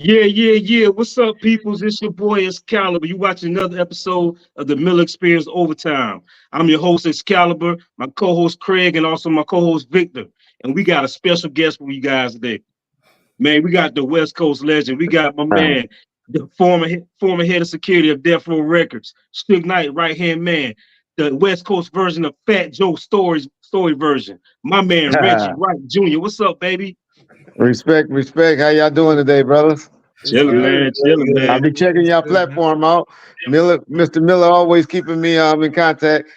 Yeah. What's up, peoples? It's your boy Excalibur. You watching another episode of the Miller Experience Overtime. I'm your host Excalibur, my co-host Craig, and also my co-host Victor. And we got a special guest for you guys today. Man, we got the West Coast legend. We got my man, the former head of security of Death Row Records, Suge Knight, right hand man, the West Coast version of Fat Joe story version. My man Reggie Wright Jr. What's up, baby? Respect. How y'all doing today, brothers? It's good. Chilling, I'll man. be checking y'all platform out. Mr. Miller always keeping me in contact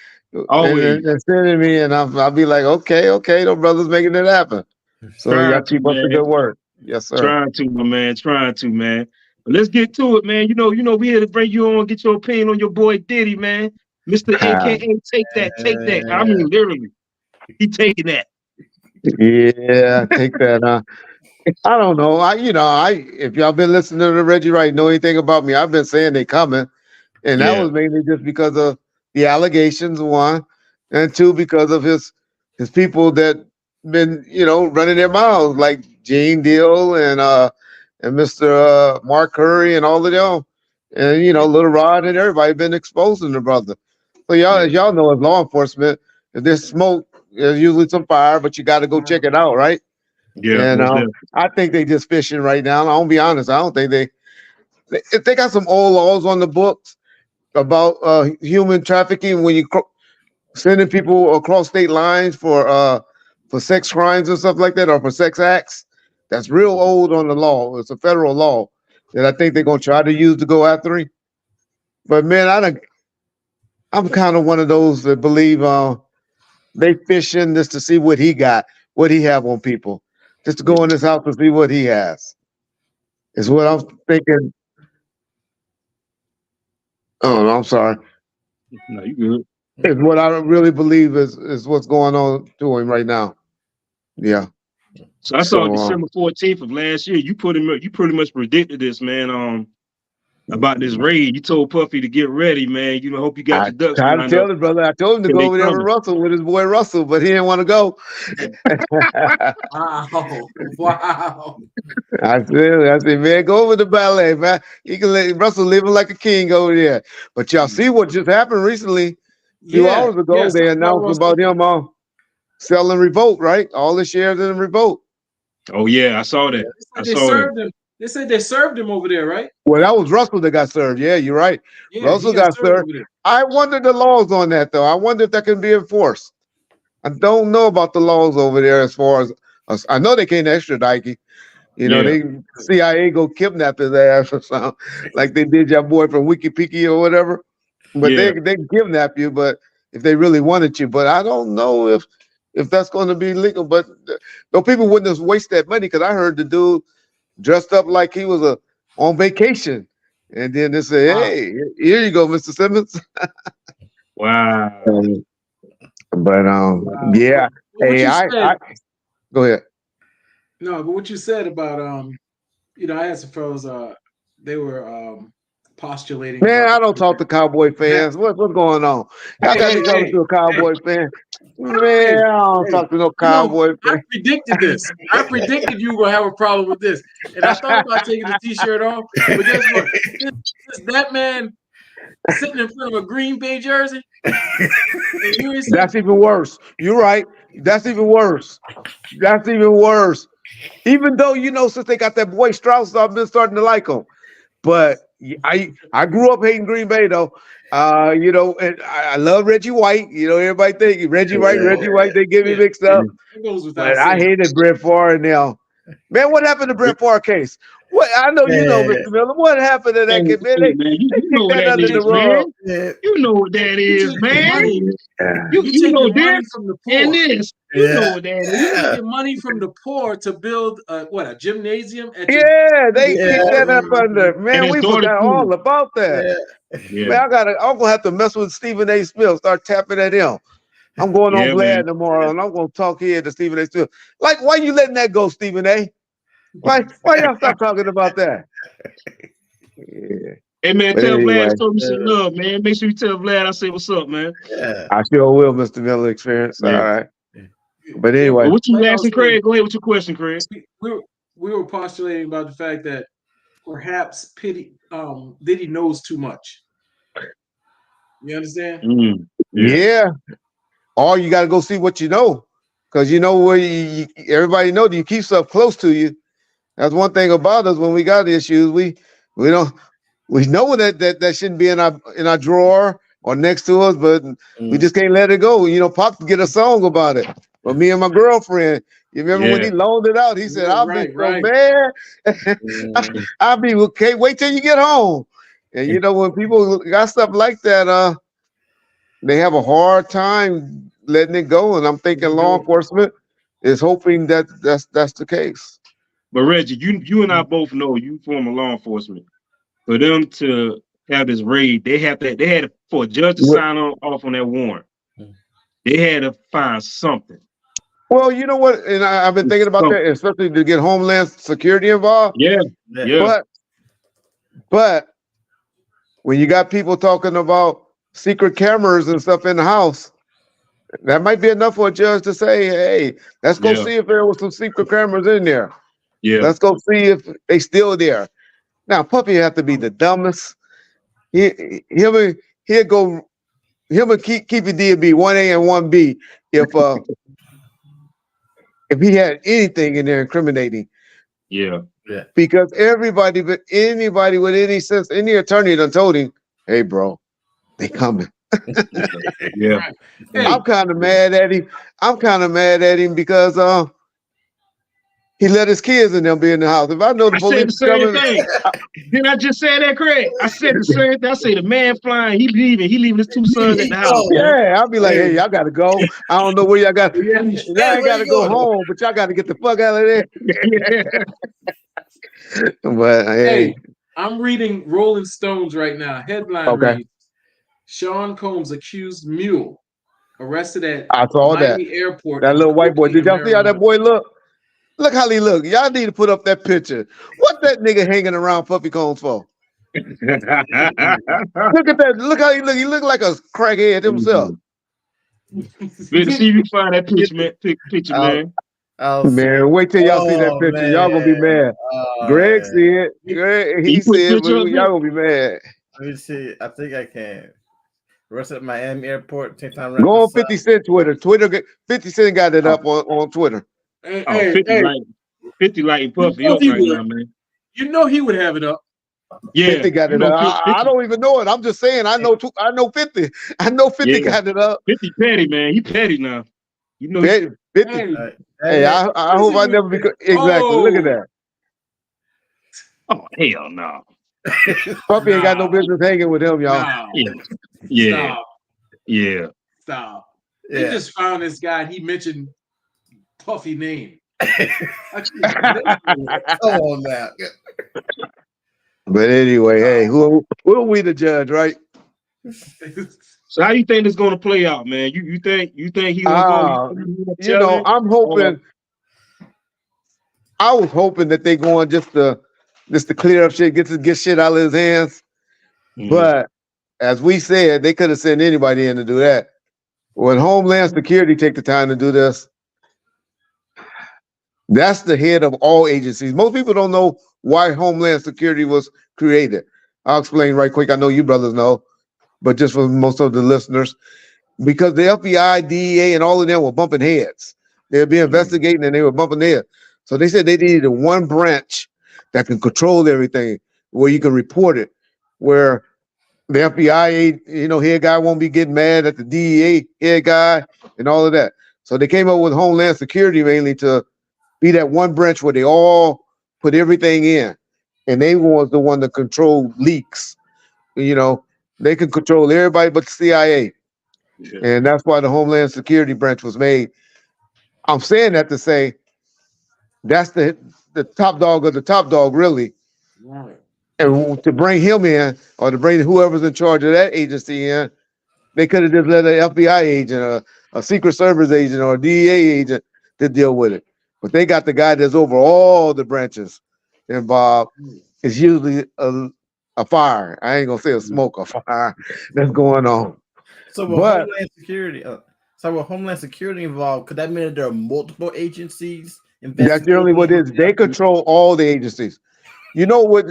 Always and sending me, and I'll be like, okay, those brothers making it happen. So y'all trying to, keep up the man. good work. Yes, sir. Trying to, my man. Trying to, man. But let's get to it, man. We here to bring you on, get your opinion on your boy Diddy, man. Mr. AKA take that. I mean, literally, he taking that. Yeah, take that. I don't know. If y'all been listening to Reggie Wright, know anything about me, I've been saying they coming, and that was mainly just because of the allegations, one, and two, because of his people that been running their mouths, like Gene Deal and Mr. Mark Curry and all of them, and Little Rod and everybody been exposing the brother. So as y'all know, as law enforcement, if there's smoke, there's usually some fire, but you got to go check it out, right? Yeah, And I think they just fishing right now. I'll be honest. I don't think they got some old laws on the books about human trafficking when you sending people across state lines for sex crimes and stuff like that, or for sex acts. That's real old on the law. It's a federal law that I think they're gonna try to use to go after him. But man, I'm kind of one of those that believe they fishing just to see what he got, what he have on people, just to go in his house to see what he has. Is what I'm thinking. Oh no, I'm sorry. no, you good. Is what I really believe is what's going on to him right now. Yeah. So I saw December 14th of last year. You pretty much predicted this, man. About this raid. You told Puffy to get ready, man. Hope you got I your ducks tried to lined tell up. the brother. I told him to And go they over there with coming. Russell, with his boy Russell, but he didn't want to go. Wow. I said, man, go over to ballet, man. You can let Russell living like a king over there. But y'all see what just happened recently? A few hours ago, they announced about him selling Revolt, right? All the shares in Revolt. Oh yeah, I saw that. They said they served him over there, right? Well, that was Russell that got served. Yeah, you're right. Yeah, Russell got served. I wonder the laws on that, though. I wonder if that can be enforced. I don't know about the laws over there as far as I know they can't extradite you. They CIA go kidnap his ass or something, like they did your boy from Wiki Piki or whatever. But they kidnap you, but if they really wanted you. But I don't know if that's going to be legal. But no, people wouldn't just waste that money, because I heard the dude dressed up like he was on vacation, and then they say, "Hey, here you go, Mr. Simmons." Wow. But yeah. Hey, I go ahead. No, but what you said about I had some fellas they were postulating. Man, I don't talk to Cowboy fans. What's going on? Y'all got me talking to a Cowboy fan. Man, I don't talk to no Cowboy fan. I predicted this. I predicted you were gonna have a problem with this, and I thought about taking the T-shirt off. But guess what? That man sitting in front of a Green Bay jersey. That's even worse. You're right. That's even worse. Even though since they got that boy Strauss, I've been starting to like him. But I grew up hating Green Bay though. And I love Reggie White. Everybody think Reggie White. They get me mixed up. But I hated Brett Favre now. Man, what happened to Brett Favre case? What I know Mr. Miller. What happened to that kid, man? You know what that is, man. You know what that is, man. You know this from the poor. and this. You know what that is. You get money from the poor to build a gymnasium. They picked that up under. Man, we forgot all about that. Yeah. Man, I'm gonna have to mess with Stephen A. Smith. Start tapping at him. I'm going on Vlad tomorrow, and I'm gonna talk here to Stephen A. Smith. Like, why you letting that go, Stephen A? Why y'all stop talking about that? Yeah. Hey man, tell Vlad show me some love, man. Make sure you tell Vlad I say what's up, man. Yeah. I sure will, Mr. Miller Experience. Yeah. All right. But anyway, what you asking, Craig? Go ahead with your question, Craig. We were postulating about the fact that perhaps Diddy knows too much. You understand? Yeah. Or you got to go see what you know, because you know where everybody know that you keep stuff close to you. That's one thing about us when we got issues. We don't we know that shouldn't be in our drawer or next to us, but we just can't let it go. You know, Pop get a song about it. But me and my girlfriend, you remember when he loaned it out? He said, "I'll be so mad. I'll be okay. Wait till you get home." And you know, when people got stuff like that, they have a hard time letting it go. And I'm thinking law enforcement is hoping that that's the case. But Reggie, you and I both know you former law enforcement. For them to have this raid, they had for a judge to sign off on that warrant. They had to find something. Well, you know what, and I've been thinking about that, especially to get Homeland Security involved. Yeah. But when you got people talking about secret cameras and stuff in the house, that might be enough for a judge to say, "Hey, let's go see if there was some secret cameras in there. Yeah, let's go see if they still there." Now, Puppy have to be the dumbest. He'll go. Him and keep it DB 1A and 1B if he had anything in there incriminating. Yeah. Because anybody with any sense, any attorney done told him, "Hey, bro, they coming." Yeah. Hey. I'm kind of mad at him because he let his kids and them be in the house. If I know the police said the same thing. Didn't I just say that, Craig? I said the same thing. I say the man flying, he leaving his 2 sons at the house. Yeah, I'll be like, "Hey, y'all gotta go. I don't know where y'all got. Y'all ain't gotta go home, but y'all gotta get the fuck out of there." But hey, I'm reading Rolling Stones right now. Headline reads: Sean Combs accused mule arrested at Miami airport. That little white boy. Did y'all see how that boy look? Look how he look. Y'all need to put up that picture. What that nigga hanging around Puffy Combs for? Look at that. Look how he look. He look like a crackhead himself. Good to see you find that picture, man. Man, wait till y'all see that picture. Y'all gonna be mad. Greg see it. He said, but y'all gonna be mad. Let me see. I think I can. Rest at Miami airport. Take time. Go on 50 Cent Twitter. 50 Cent got it up on Twitter. 50 lighting Puffy up right now, man. You know he would have it up. Yeah, 50 got it up. I don't even know it. I'm just saying. I know 50. I know 50 got it up. 50 petty, man. He petty now. You know, 50. Hey, I hope I never become exactly. Look at that. Oh hell no. Puffy ain't got no business hanging with him, y'all. Yeah. Stop. They just found this guy. And he mentioned Puffy name. Come on now. But anyway, hey, who we the judge, right? So how you think it's going to play out, man? You think he's going to you know, I'm hoping. I was hoping that they going just to clear up shit, get shit out of his hands. But as we said, they could have sent anybody in to do that. When Homeland Security take the time to do this, that's the head of all agencies. Most people don't know why Homeland Security was created. I'll explain right quick. I know you brothers know, but just for most of the listeners, because the FBI, DEA, and all of them were bumping heads. They'd be investigating and they were bumping heads. So they said they needed one branch that can control everything, where you can report it, where the FBI, head guy won't be getting mad at the DEA head guy and all of that. So they came up with Homeland Security mainly to be that one branch where they all put everything in. And they was the one to control leaks. They can control everybody but the CIA. Yeah. And that's why the Homeland Security branch was made. I'm saying that to say that's the top dog of the top dog, really. Right. And to bring him in, or to bring whoever's in charge of that agency in, they could have just let an FBI agent, a Secret Service agent, or a DEA agent to deal with it. But they got the guy that's over all the branches involved. It's usually a fire. I ain't gonna say a smoke, a fire that's going on. So with Homeland Security, with Homeland Security involved, could that mean that there are multiple agencies? That's generally what it is. They control all the agencies. You know what?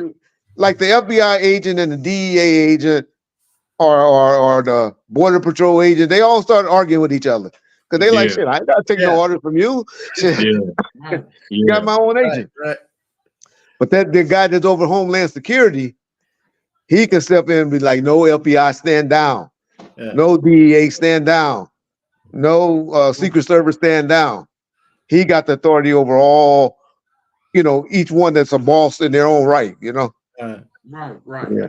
like the FBI agent and the DEA agent or the Border Patrol agent, they all start arguing with each other because they like Yeah, shit. I ain't gotta take no orders from you. Shit, yeah, Right. yeah. got my own Right, agent. right. But the guy that's over Homeland Security, he can step in and be like, "No FBI, stand down. Yeah. No DEA, stand down. No Secret Service, stand down." He got the authority over all, each one that's a boss in their own right. Right. Yeah.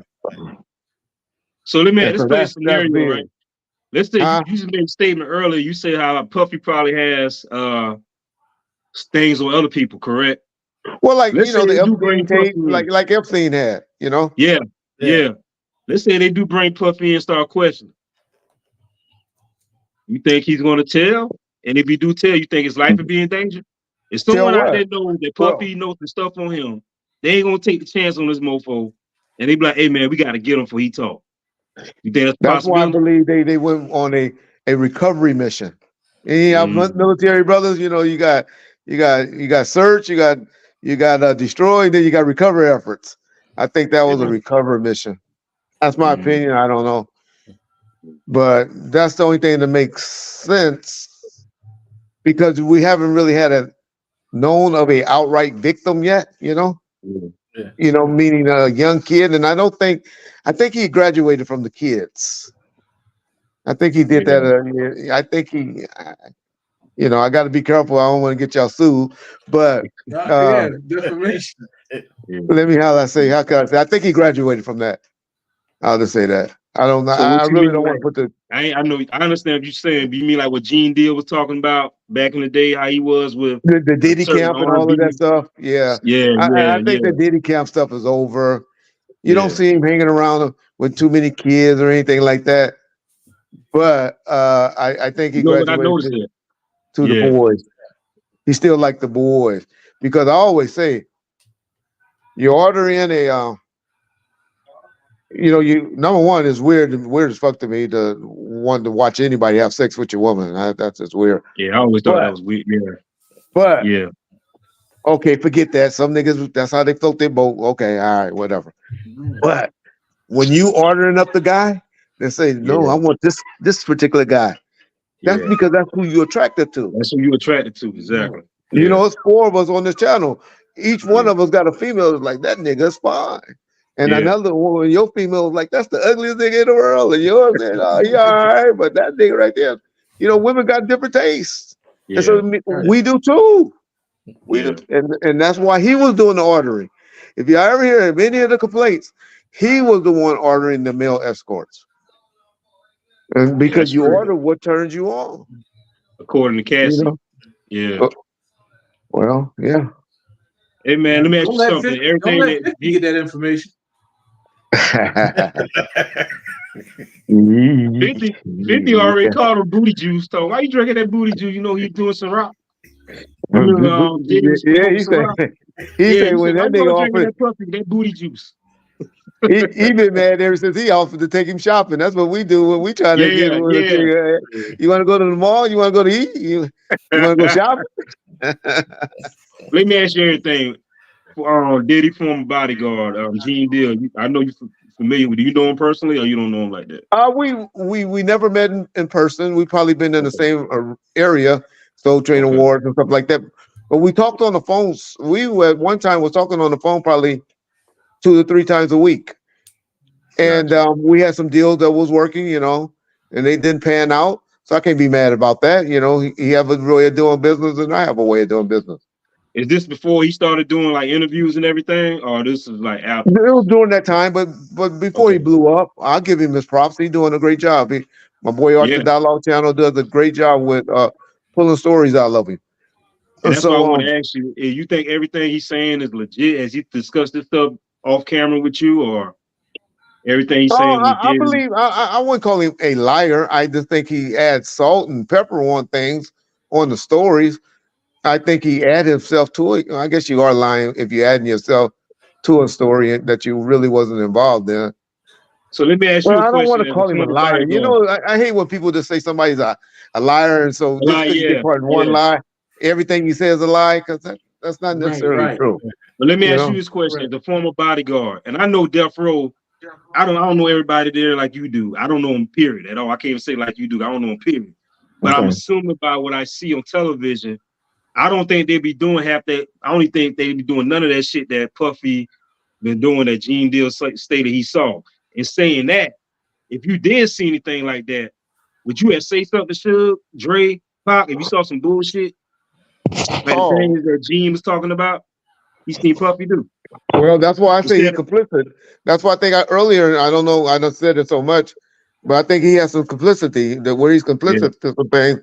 So let's So play a that's scenario, big. right? Let's say Huh? you just made a statement earlier. You said how Puffy probably has things on other people, correct? Well, like Let's say the they do Epstein bring Puffy tape, in. like Epstein had. Yeah. Let's say they do bring Puffy in and start questioning. You think he's going to tell? And if he do tell, you think his life would be in danger? If someone Tell out what? there knows that Puffy knows the stuff on him, they ain't going to take the chance on this mofo. And they be like, hey, man, we got to get him before he talk. You think that's a That's why I possibility? believe they went on a recovery mission. And you have Mm. military brothers, you got search, you got destroy, then you got recovery efforts. I think that was a recovery mission. That's my opinion. I don't know, but that's the only thing that makes sense because we haven't really had a known of a outright victim yet. Yeah. Meaning a young kid, and I think he graduated from the kids. I think he did that. I think I got to be careful. I don't want to get y'all sued, but Defamation. let me how can I say? I think he graduated from that. I'll just say that. I don't know. So I what you really mean, don't like, want to put the. I know. I understand what you're saying. You mean like what Gene Deal was talking about back in the day, how he was with The Diddy certain camp and all of R&B? that stuff. Yeah. Yeah. I think the Diddy camp stuff is over. You don't Yeah. see him hanging around with too many kids or anything like that. But I think he You know what I noticed graduated that? to the Yeah. boys. He still like the boys because I always say, you order in a, you number one is weird as fuck to me to want to watch anybody have sex with your woman. That's just weird. Yeah. I always thought that was weird. Yeah. But Yeah. okay, forget that. Some niggas, that's how they float their boat. Okay, all right, whatever. But when you ordering up the guy, they say, no, I want this particular guy. That's because that's who you're attracted to. That's who you attracted to, exactly. It's 4 of us on this channel. Each one of us got a female that's like, that nigga's fine. And another one, your female is like, that's the ugliest nigga in the world. And yours said, oh, he all right, but that nigga right there. Women got different tastes. Yeah. And so we do too. We do, and that's why he was doing the ordering. If you ever hear of any of the complaints, he was the one ordering the male escorts. And because you order what turns you on. According to Cassie. Yeah. Well, yeah. Hey man, let me ask you something. Everything don't let you get that information. 50 already called him booty juice. So why you drinking that booty juice? You know he's doing some rock. He said when that nigga offered that booty juice. he been mad ever since he offered to take him shopping. That's what we do when we try to get you want to go to the mall? You want to go to eat? You want to go shopping? Let me ask you everything. Diddy former bodyguard, Gene Deal. I know you're familiar with. Do you know him personally, or you don't know him like that? We never met in person. We probably been in the same area, Soul Train Awards and stuff like that. But we talked on the phones. We at one time was talking on the phone probably 2 to 3 times a week, and we had some deals that was working, and they didn't pan out. So I can't be mad about that. He have a way of doing business, and I have a way of doing business. Is this before he started doing like interviews and everything, or this is like after? It was during that time, but before he blew up, I'll give him his props. He's doing a great job. My boy Arthur Dialogue Channel does a great job with pulling stories out of him. And that's why I want to ask you: you think everything he's saying is legit? Has he discussed this stuff off camera with you, or everything he's saying? I believe I wouldn't call him a liar. I just think he adds salt and pepper on things on the stories. I think he added himself to it. I guess you are lying if you're adding yourself to a story that you really wasn't involved in. So let me ask you a question. I don't want to call him a liar. I hate when people just say somebody's a liar, and so just because you get part in one lie, everything you say is a lie. Because That's not necessarily right. true. But let me You ask you know? this question: Right. the former bodyguard, and I know Death Row. I don't know everybody there like you do. I don't know them, period, at all. I can't even say like you do. I don't know them, period. But I'm Okay. assuming by what I see on television, I don't think they be doing half that. I don't think they be doing none of that shit that Puffy been doing that Gene Deal stated he saw. And saying that, if you did see anything like that, would you have say something to Suge, Dre, Pac, if you saw some bullshit like the Oh, things that Gene was talking about? He seen Puffy do. well, that's why I say he Instead of, complicit. That's why I think earlier, I don't know, I don't said it so much, but I think he has some complicity that where he's yeah, complicit to some things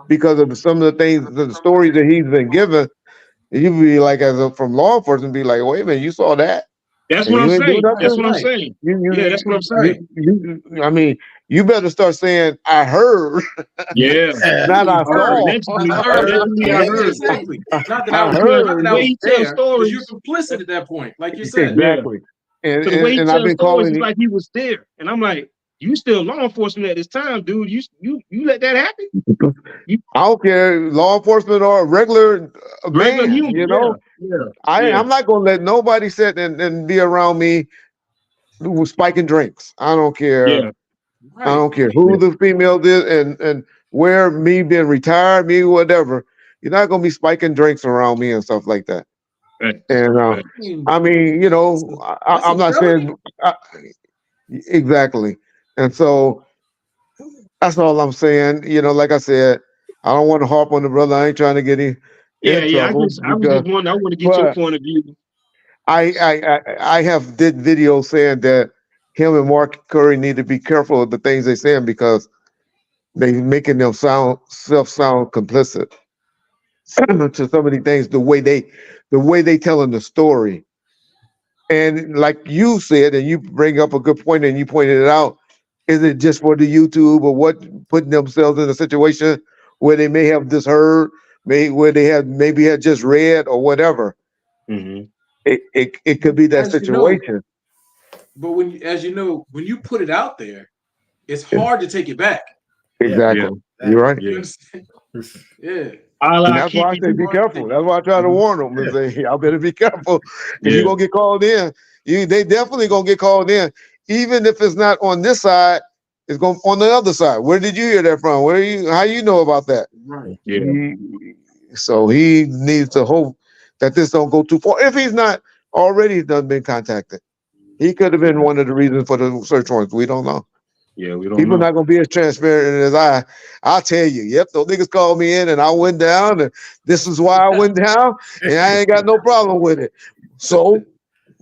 because of some of the things, the stories that he's been given. You'd be like, from law enforcement, be like, wait a minute, you saw that that's and what I'm you ain't do saying. That's Right, what nothing. I'm right, saying. Yeah, that's what I'm saying. I mean, you better start saying, I heard, Yeah. not I heard. saw. Allegedly, I heard. allegedly, I Yeah, heard. exactly. Not that I I was, Because not heard. that the I way was he tells there, because you're stories, complicit at that point, like you said. yeah. Exactly. So the way he And I've tells been stories calling is it. like he was there. And I'm like, you still law enforcement at this time, dude. You let that happen? You I don't care, law enforcement or a regular regular man, human, yeah, yeah, yeah, I'm not gonna let nobody sit and be around me who's spiking drinks. I don't care. yeah, I Right. don't care yeah. who the female is and where me being retired, me whatever. You're not gonna be spiking drinks around me and stuff like that. Right, And right. I mean, I mean, that's I'm a not felony. saying exactly. And so that's all I'm saying. Like I said, I don't want to harp on the brother. I ain't trying to get him Yeah, in yeah. trouble I was because, just wondering. I want to get your but point of view. I have did videos saying that him and Mark Curry need to be careful of the things they saying because they making them sound complicit to so many things. The way they telling the story, and like you said, and you bring up a good point, and you pointed it out. Is it just for the YouTube or what? Putting themselves in a situation where they may have just heard, where they have maybe had just read or whatever. Mm-hmm. It could be that As you know, situation. but as you know, when you put it out there, it's hard to take it back. Yeah. Yeah, Exactly. You're right. You yeah. understand? Yeah. And I that's why keep I it. say be Hard to take careful. it That's back. why I try to Mhm. warn them and say, y'all better be careful. Because you're Yeah, gonna get called in. They definitely gonna get called in. Even if it's not on this side, it's going on the other side. Where did you hear that from? How you know about that? Right. yeah, So he needs to hope that this don't go too far. If he's not already done been contacted, he could have been one of the reasons for the search warrants. We don't know. yeah. We don't People know. not gonna be as transparent as I'll tell you. Yep, those niggas called me in and I went down, and this is why I went down, and I ain't got no problem with it. So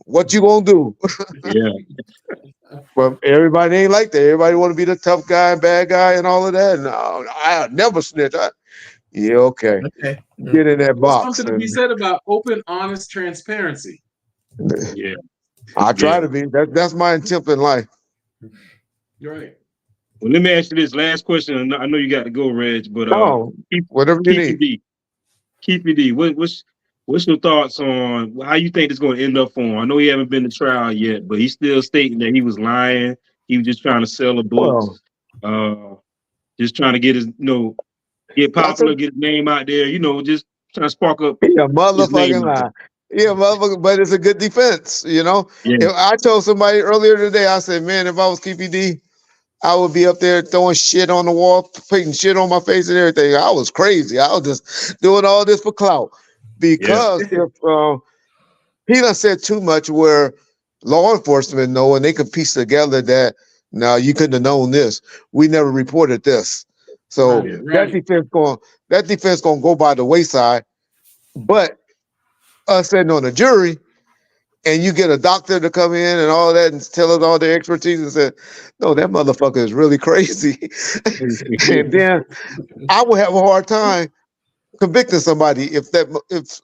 what you gonna do? Yeah, But everybody ain't like that. Everybody want to be the tough guy, bad guy, and all of that. No, I never snitch. Yeah, okay. Okay. Get in that There's box, something to be and said about open, honest transparency. yeah, I try yeah. to be. That's my intent in life. You're right. Well, let me ask you this last question. I know you got to go, Reg, but No, keep whatever you keep it need. deep. Keep it deep. What's your thoughts on how you think it's going to end up for him? I know he haven't been to trial yet, but he's still stating that he was lying. He was just trying to sell the books, Well, just trying to get get that's a popular, get his name out there. Just trying to spark up his name motherfucking out there. lie. Yeah, motherfucker, but it's a good defense. Yeah, If I told somebody earlier today, I said, man, if I was KPD, I would be up there throwing shit on the wall, putting shit on my face and everything. I was crazy. I was just doing all this for clout. yeah, Because if he done said too much where law enforcement know and they can piece together that no, you couldn't have known this. We never reported this. So Right. yeah, that Right. defense gonna go by the wayside. But us sitting on a jury and you get a doctor to come in and all that and tell us all their expertise and say, no, that motherfucker is really crazy. And then I would have a hard time convicting somebody if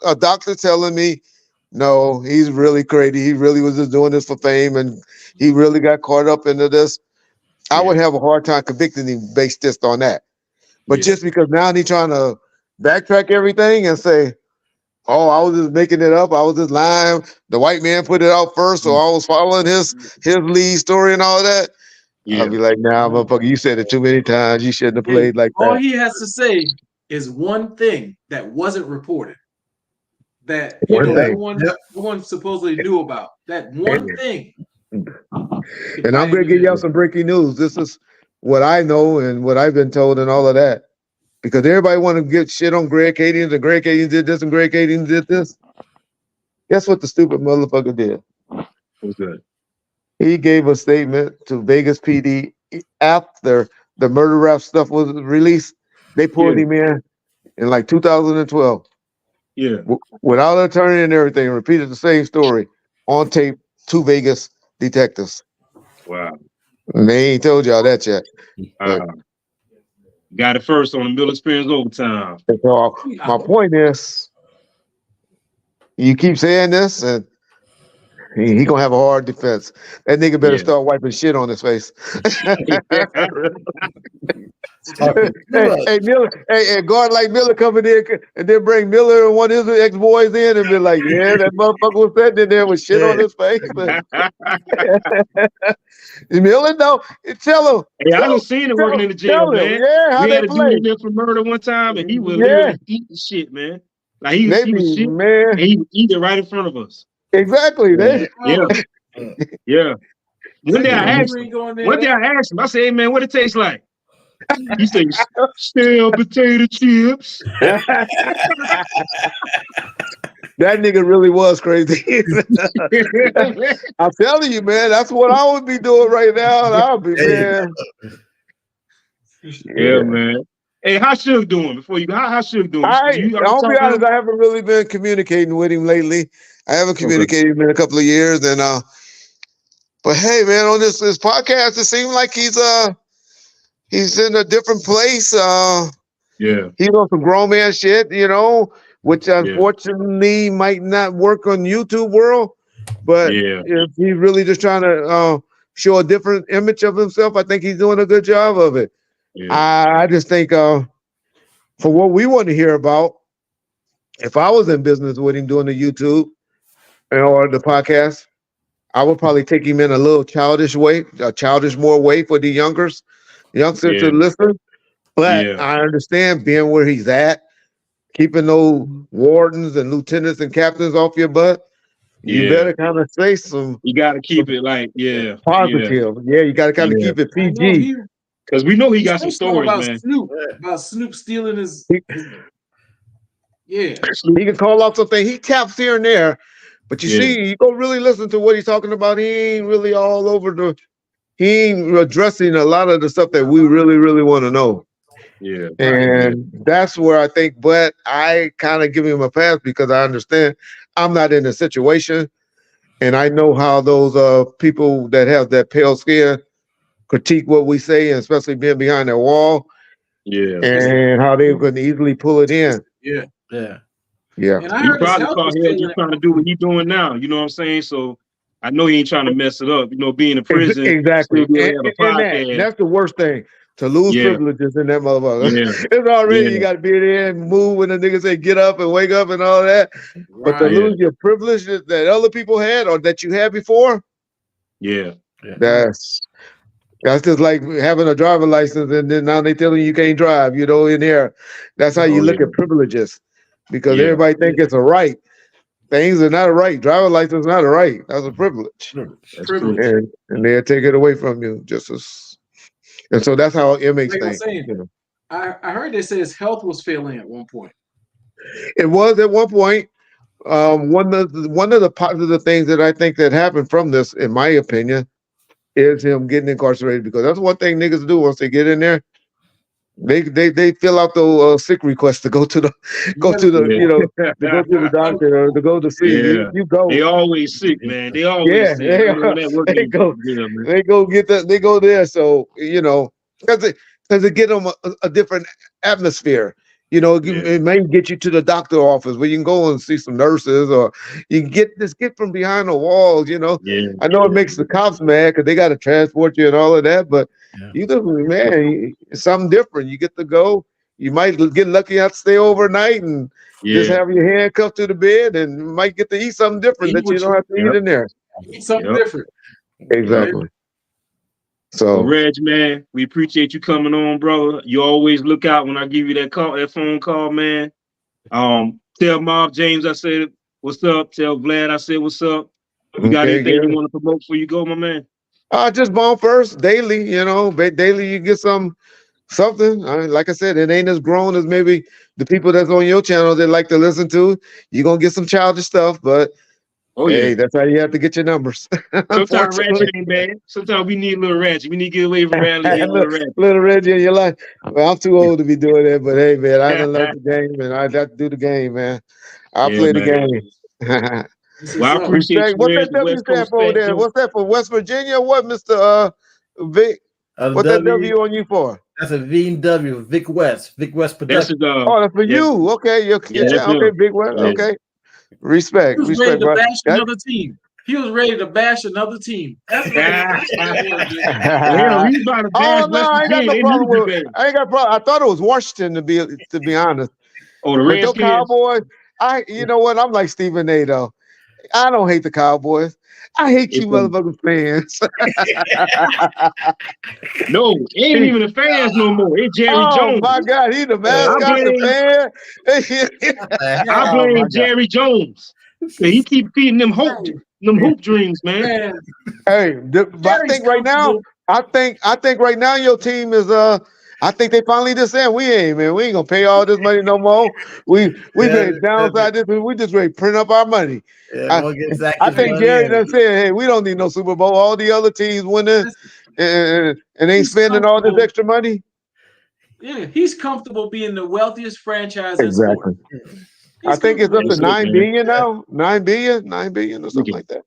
a doctor telling me, no, he's really crazy. He really was just doing this for fame and he really got caught up into this. I yeah, would have a hard time convicting him based just on that. But yeah, just because now he's trying to backtrack everything and say, oh, I was just making it up. I was just lying. The white man put it out first, so I was following his lead story and all that. I'll yeah, be like, nah, motherfucker, you said it too many times. You shouldn't have Hey, played like all that. he has to say is one thing that wasn't reported. that One thing. no one supposedly knew about. That one thing. And I'm gonna give y'all some breaking news. This is what I know and what I've been told and all of that. Because everybody want to get shit on Greg Cadians and Greg Cadians did this and Greg Cadians did this. Guess what the stupid motherfucker did? What's that? He gave a statement to Vegas PD after the murder rap stuff was released. They pulled him in like 2012. Yeah. Without an attorney and everything, repeated the same story on tape to Vegas detectives. Wow. And they ain't told y'all that yet. Got it first on the Mill Experience Overtime. So my point is, you keep saying this, and he gonna have a hard defense. That nigga better start wiping shit on his face. Hey, Miller, hey, guard like Miller coming in and then bring Miller and one of his ex-boys in and be like, yeah, that motherfucker was sitting in there with shit on his face. Miller, no, tell him. Hey, I done seen him working in the jail, man. Yeah, how we they had a play. dude in there for murder one time, and he would literally eat the shit, man. Like he was shit, man. And he would eat it right in front of us. Exactly. Yeah. One day I asked him, I said, hey, man, what it tastes like? He said, stale potato chips. That nigga really was crazy. I'm telling you, man, that's what I would be doing right now. I'll be, man. Yeah, man. Hey, how Suge doing before you go? How Suge doing? I'll be honest, I haven't really been communicating with him lately. I haven't communicated in a couple of years, and but hey, man, on this podcast, it seems like he's in a different place. He's on some grown man shit, which unfortunately might not work on YouTube world. But if he's really just trying to show a different image of himself, I think he's doing a good job of it. I just think for what we want to hear about, if I was in business with him doing the YouTube or the podcast, I would probably take him in a little childish way, more way for the youngsters to listen. But I understand being where he's at, keeping those wardens and lieutenants and captains off your butt. You better kind of say some. You got to keep it like positive. Yeah, you got to kind of keep it PG. Because we know he got some stories, about man. About Snoop stealing his. He can call out something. He taps here and there, but you see, you go really listen to what he's talking about. He ain't really all over he ain't addressing a lot of the stuff that we really, really want to know. Yeah. And that's where I think, but I kind of give him a pass because I understand I'm not in a situation, and I know how those people that have that pale skin critique what we say, and especially being behind that wall. And how they can easily pull it in. Yeah. And I heard probably thought he was just trying to do what he's doing now. You know what I'm saying? So I know he ain't trying to mess it up. Being in prison. Exactly. And that's the worst thing. To lose privileges in that motherfucker. It's already you got to be there and move when the niggas say get up and wake up and all that. But to lose your privileges that other people had or that you had before. That's just like having a driver license and then now they telling you can't drive, in here. That's how you look at privileges. Because everybody think it's a right. Things are not a right. Driver license is not a right. That's a privilege. That's privilege. And they'll take it away from you and so that's how inmates think. I heard they say his health was failing at one point. It was at one point. One of the positive things that I think that happened from this, in my opinion, is him getting incarcerated, because that's one thing niggas do once they get in there. They fill out those sick requests to go to the doctor or to go to see. You go. They always sick, man. They always sick. They go there. So because it get them a different atmosphere. It may get you to the doctor office where you can go and see some nurses, or you can get from behind the walls. I know it makes the cops mad because they got to transport you and all of that, but you just, man, it's something different. You get to go. You might get lucky enough to stay overnight and just have your handcuffed to the bed, and you might get to eat something different that you don't have to eat in there. Eat something different. Exactly. So, Reg, man, we appreciate you coming on, brother. You always look out when I give you that phone call, man. Tell Tell Marv James I said what's up. Tell Vlad I said what's up. You got Okay, anything Gary. you want to promote before you go, my man? Just Bomb First daily. Daily you get something. Like I said, it ain't as grown as maybe the people that's on your channel that like to listen to. You're gonna get some childish stuff, but Oh hey, yeah. that's how you have to get your numbers. Sometimes Unfortunately, ratchet ain't bad. Sometimes we need a little ratchet. We need to get away from reality and get a little, little ratchet. little Reggie in your life. Well, I'm too old to be doing that, but hey, man, I done love the game, and I got to do the game, man. I Yeah, play the man. game. This Well, is I up. appreciate Respect. you, What's Reg, that the W West stand Coast for over fat there? joke. What's that for West Virginia? What, Mr. Vic? A What that W. W on you for? That's a V and W. Vic West. Vic West That's Production. his Oh, that's for yeah, you. Okay, your yeah, that's channel. Okay, him. Big West. Yeah. Okay. He Respect, was ready to bro. bash another team. He was ready to bash another team. That's what that was. Hell, he's about to bash Oh no, West I ain't got Virginia. no They need to problem be with. banned. I ain't got a problem. I thought it was Washington to be honest. Oh, the But those Redskins. Cowboys, you know what? I'm like Stephen A. though. I don't hate the Cowboys. I hate you, It's motherfucking fans. no, it ain't even the fans no more. It's Jerry Oh Jones. my God, he the I mascot, the blame fan. I Oh my blame God. Jerry Jones. 'Cause he keep feeding them hoop dreams, man. Man, Hey, but I Jerry's think right now, comfortable. I think right now your team is I think they finally just said we ain't gonna pay all this money no more. We been downside this. We just ready to print up our money. Yeah, go get Zach I his think money Jerry and done said, hey, we don't need no Super Bowl. All the other teams winning and ain't He's spending all this comfortable. extra money. Yeah, he's comfortable being the wealthiest franchise in Exactly. sports. I think it's up to That's it, 9 man. billion now. 9 billion or Look something at like that.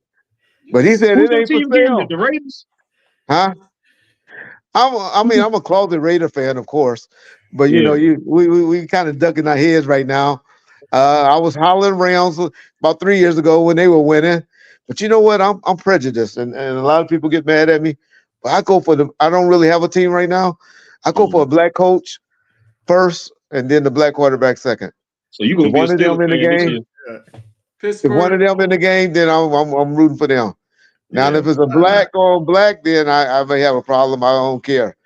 But he said who's it your ain't for team again? sale. The Raiders? Huh? I'm a closet Raider fan, of course, but you know, Yeah. we kind of ducking our heads right now. I was hollering Rams about 3 years ago when they were winning, but you know what? I'm prejudiced, and a lot of people get mad at me. But I go for I don't really have a team right now. I go for a black coach first, and then the black quarterback second. So you're If gonna be a one of them Steelers in the fan this game, year. if one of Pittsburgh. them in the game, then I'm rooting for them. Now, yeah. if it's a black on black, then I may have a problem. I don't care.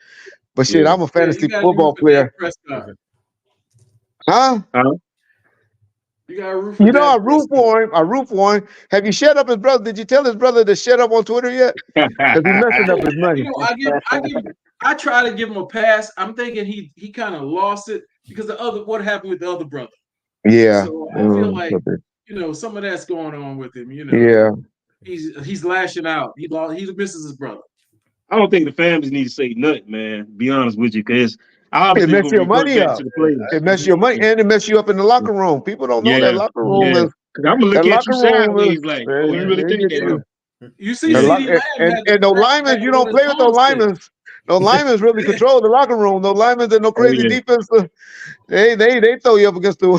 But shit, Yeah. I'm a Yeah, fantasy you got to root football for Dak player. Prescott. Huh? You got to root for You know, I Dak root Prescott. for him. I root for him. Have you shut up his brother? Did you tell his brother to shut up on Twitter yet? Because he's messing up his money. You know, I try to give him a pass. I'm thinking he kind of lost it because what happened with the other brother. Yeah. So I feel like some of that's going on with him. Yeah. He's lashing out. He misses his brother. I don't think the families need to say nothing, man. Be honest with you, because obviously It it's messes gonna your revert money back up. to the players. It messes your money and it messes you up in the locker room. People don't know that Yeah, locker room yeah. is Cause I'm gonna look that at you locker room is sideways like, oh, you really they think get that? you. You see, The CeeDee Lamb had and those linemen, had you what don't his play with those mom said. linemen. Those linemen really control the locker room. Those linemen and no Oh crazy yeah, defense. They throw you up against the oh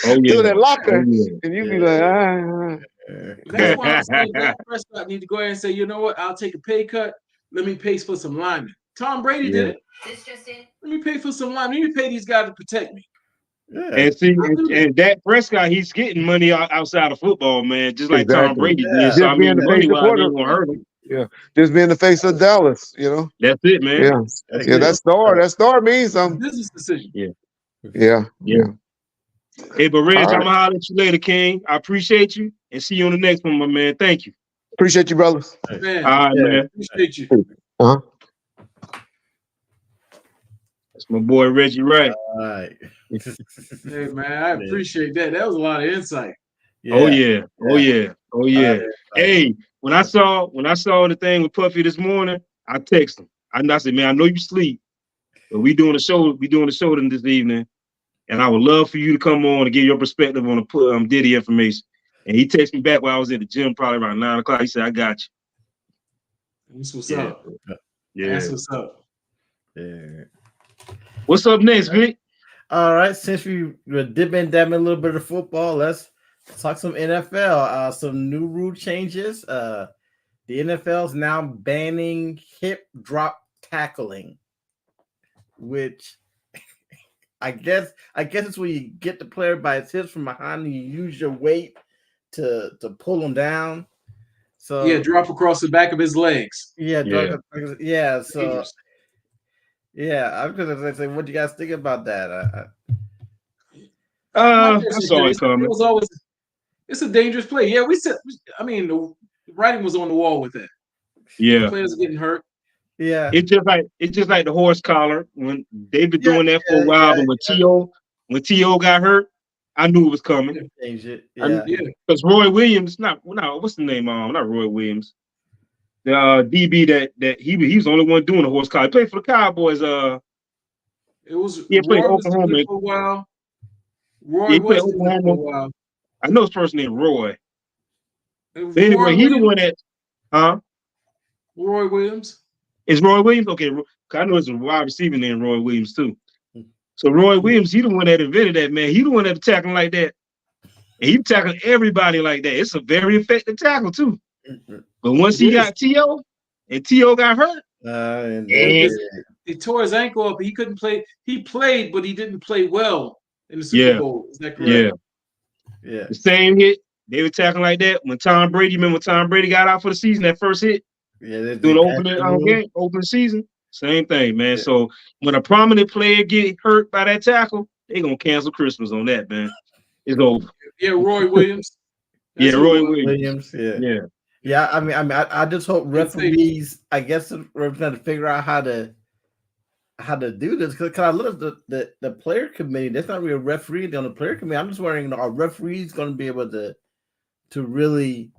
through yeah, that oh locker, yeah. and you be like, ah. That's why I'm saying Dak Prescott need to go ahead and say, you know what? I'll take a pay cut. Let me pay for some linemen. Tom Brady did Yeah. it. Let me pay for some linemen. Let me pay these guys to protect me. Yeah. And see, I'll do that. and Dak Prescott, he's getting money outside of football, man, just like Tom Exactly. Brady did. Yeah. So I Just being mean, the money face of wise, quarter. ain't gonna hurt him. Yeah. Just being the face of Dallas. That's it, man. Yeah. That's Yeah. it. That star means something. Business decision. Yeah, Yeah. yeah. Hey, but Reg, All I'm right. gonna holler at you later, King. I appreciate you and see you on the next one, my man. Thank you. Appreciate you, brothers. Man, All right, man. appreciate you. Uh-huh. That's my boy Reggie Wright. All right. Hey man, I appreciate that. That was a lot of insight. Oh yeah, oh yeah, oh yeah. Right. Hey, when I saw the thing with Puffy this morning, I texted him. I said, man, I know you sleep, but we doing a show. This evening, and I would love for you to come on and give your perspective on the Diddy information. And he texted me back while I was at the gym, probably around 9 o'clock. He said, I got you. That's what's up. Yeah. That's what's up. Yeah. What's up next, Vic? All right. Since we were dipping dabbing a little bit of football, let's talk some NFL. Some new rule changes. The NFL is now banning hip drop tackling, which I guess it's where you get the player by his hips from behind and you use your weight to pull him down. So Yeah, drop across the back of his legs. Yeah. So Dangerous. yeah, I'm gonna say, what do you guys think about that? I personally saw said it coming. it was always it's a dangerous play. Yeah, we said. I mean, the writing was on the wall with that. Yeah. Players are getting hurt. Yeah. It's just like the horse collar when they've been Yeah, doing that for a while. But when T.O. got hurt, I knew it was coming. Change it. Yeah. Because Roy Williams, what's the name? Not Roy Williams. The DB that he was the only one doing the horse collar. He played for the Cowboys. It was He played Roy was Oklahoma. doing it for a while. Roy He played was doing it for a Oklahoma. while. I know his first name Roy. But Anyway, he the one that Roy Williams. Is Roy Williams? Okay, I know it's a wide receiver named Roy Williams too. So Roy Williams, he the one that invented that, man. He the one that tackling like that. And he tackling everybody like that. It's a very effective tackle too. But once he got T.O. and T.O. got hurt, he tore his ankle up. He couldn't play. He played, but he didn't play well in the Super Bowl. Is that correct? Yeah. The same hit. They were tackling like that. When Tom Brady, remember when Tom Brady got out for the season, that first hit? Yeah, doing opening season. Same thing, man. Yeah. So when a prominent player get hurt by that tackle, they gonna cancel Christmas on that, man. It's over. Yeah, Roy Williams. Roy Williams. Yeah. I mean, I just hope referees, I guess, are trying to figure out how to do this. Because I look at the player committee. That's not really a referee on the player committee. I'm just wondering, are referees going to be able to really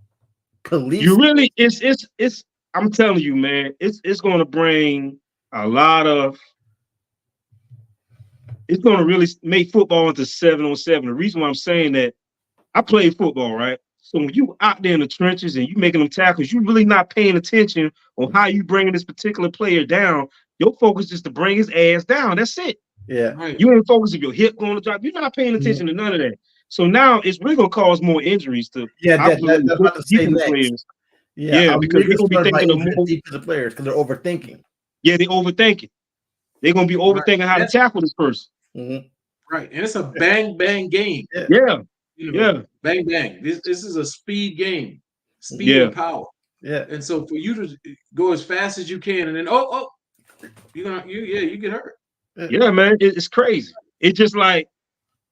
police? It's. I'm telling you, man, it's going to bring a lot of. It's going to really make football into 7-on-7. The reason why I'm saying that, I played football, right? So when you out there in the trenches and you making them tackles, you really not paying attention on how you bringing this particular player down. Your focus is to bring his ass down. That's it. Yeah. Right. You ain't focus if your hip going to drop. You're not paying attention to none of that. So now it's really going to cause more injuries to that's about to say next. Players. Yeah, because they're going to be thinking of more defensive players because they're overthinking. Yeah, they're overthinking. They're going to be overthinking how to tackle this person. Mm-hmm. Right, and it's a bang game. Yeah. Bang bang. This is a speed game, speed and power. Yeah, and so for you to go as fast as you can, and then you get hurt. Yeah, man, it's crazy. It's just like